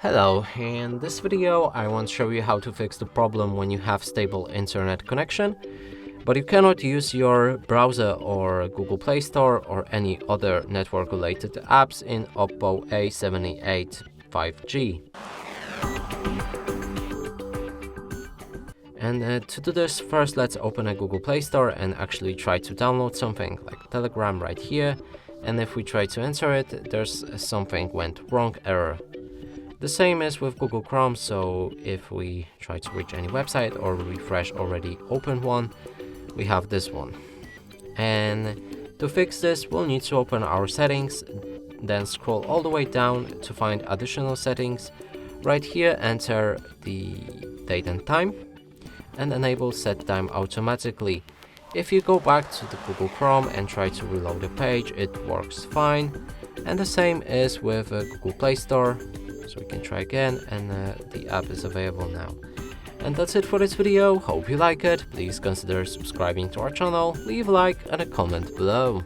Hello, in this video I want to show you how to fix the problem when you have stable internet connection, but you cannot use your browser or Google Play Store or any other network related apps in OPPO A78 5G. And to do this, first let's open a Google Play Store and actually try to download something like Telegram right here. And if we try to enter it, there's something went wrong error. The same is with Google Chrome, so if we try to reach any website or refresh already open one, we have this one. And to fix this, we'll need to open our settings, then scroll all the way down to find additional settings. Right here, enter the date and time and enable set time automatically. If you go back to the Google Chrome and try to reload the page, it works fine. And the same is with Google Play Store. So we can try again, and the app is available now. And that's it for this video. Hope you like it. Please consider subscribing to our channel, leave a like and a comment below.